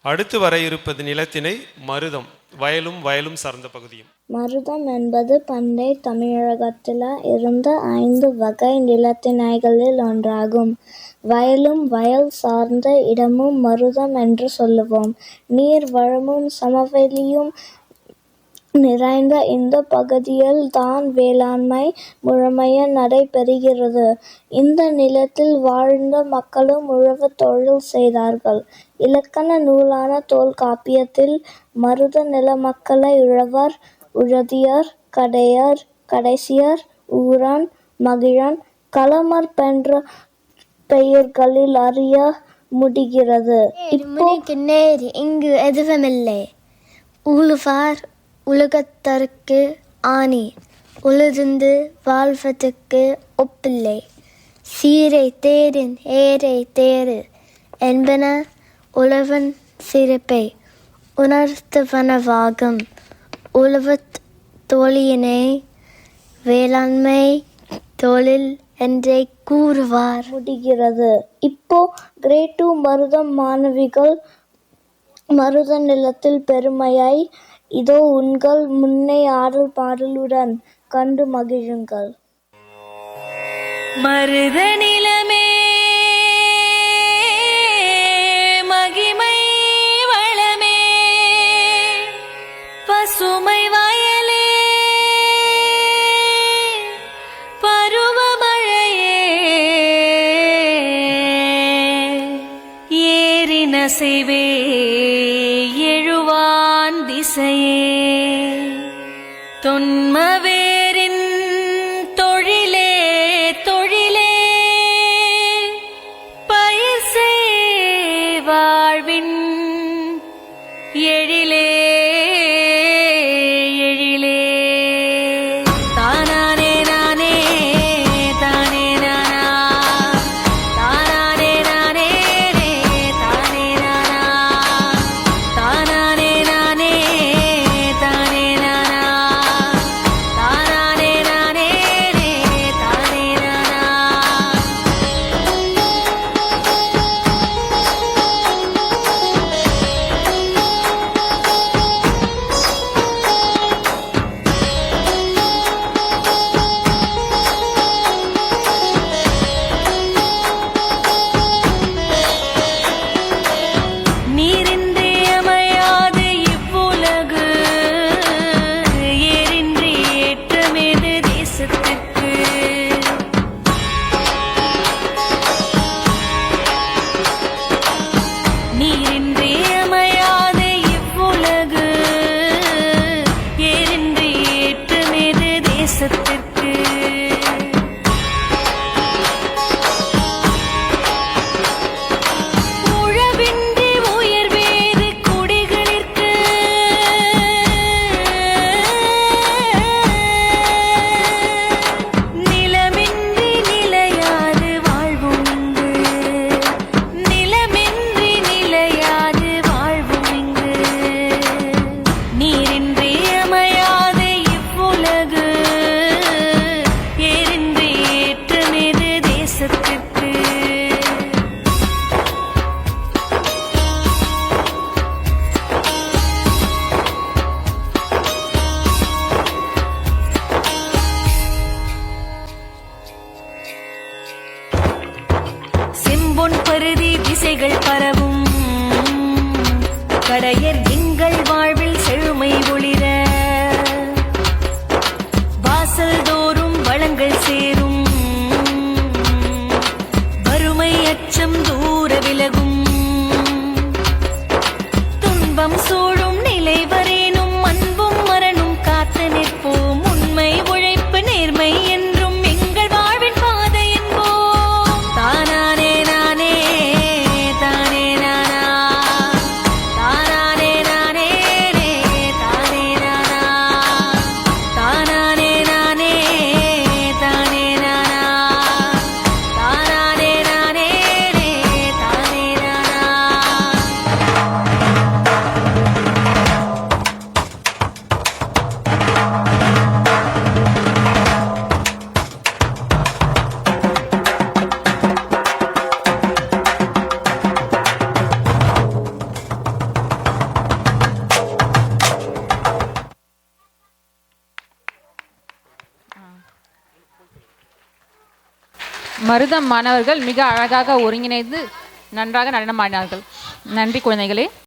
அடுத்து வர இருப்பது நிலத்திணை மருதம், வயலும் வயலும் சார்ந்த பகுதியும். மருதம் என்பது பண்டைய தமிழகத்தில் இருந்த 5 வகை நிலத்திணைகளில் ஒன்றாகும். வயலும் வயல் சார்ந்த இடமும் மருதம் என்று சொல்லுவோம். நீர் வளமும் சமவெளியும் நிறைந்த இந்த பகுதியில் தான் வேளாண்மை முழுமையாக நடைபெறுகிறது. இந்த நிலத்தில் வாழ்ந்த மக்களும் உழவு தொழில் செய்தார்கள். இலக்கண நூலான தொல்காப்பியத்தில் மருத நில மக்களை உழவர், உழுதியர், கடையர், கடைசியர், ஊரான், மகிழன், களமர் போன்ற பெயர்களில் அறிய முடிகிறது. இங்கு எதுவுமில்லை. உழுவார் உலகத்தற்கு ஆணி, உழுதுந்து வாழ்வதற்கு ஒப்பில்லை. சீரை தேரின் ஏரை தேறு என்பன உழவன் சிறப்பை உணர்த்துவனவாகும். உழவுத் தொழிலினை வேளாண்மை தொழில் என்றே கூறுவார் முடிகிறது. இப்போ கிரேட் 2 மருதம் மாணவிகள் மருத நிலத்தில் பெருமையாய் இதோ உங்கள் முன்னே ஆடல் பாடலுடன் கண்டு மகிழுங்கள். மருத நிலமே மகிமை வளமே, பசுமை வயலே பருவமழையே, ஏரினசைவே எழுவான் திசையே, தொன்மவேரின் தொழிலே தொழிலே, பயிர் செய் வாழ்வின் எழிலே எழிலே. தானானே நானே தானே நானா, தானானே நானே தானே நானா, தானானே நானே தானே நானா, தானானே நானே தானே நானா. நீரின்றி அமையாது இவ்வுலகு, ஏரின்றி ஏற்றமேது தேசத்திற்கு. நீரின்றி அமையாது இவ்வுலகு, ஏரின்றி ஏற்றமேது தேசத்திற்கு. உழவின்றி உயர்வேறு குடிகளிற்கு, நிலமின்றி நிலையாது வாழ்வும் இங்கு, நிலமின்றி நிலையாது வாழ்வும் இங்கு. நீரின்றி அமையாது இவ்வுலகு, ஏரின்றி ஏற்றமேது தேசத்திற்கு. செம்பொன் பருதி திசைகள் பரவும், கடையர் எங்கள் வாழ்வில் செழுமை ஒளிர, வாசல் தோறும் வளங்கள் சேரும், வறுமை அச்சம் தூர விலகும், துன்பம் சூழும் நிலை வரேனும் அன்பும் மரணும் காத்து நிற்போம். உண்மை உழைப்பு நேர்மை என்றும் எங்கள் வாழ்வின் பாதை என்போம். தானானே நானே தானே நானா, தானானே நானே மருதம் மாணவர்கள் மிக அழகாக ஒருங்கிணைந்து நன்றாக நடனமாடினார்கள். நன்றி குழந்தைகளே.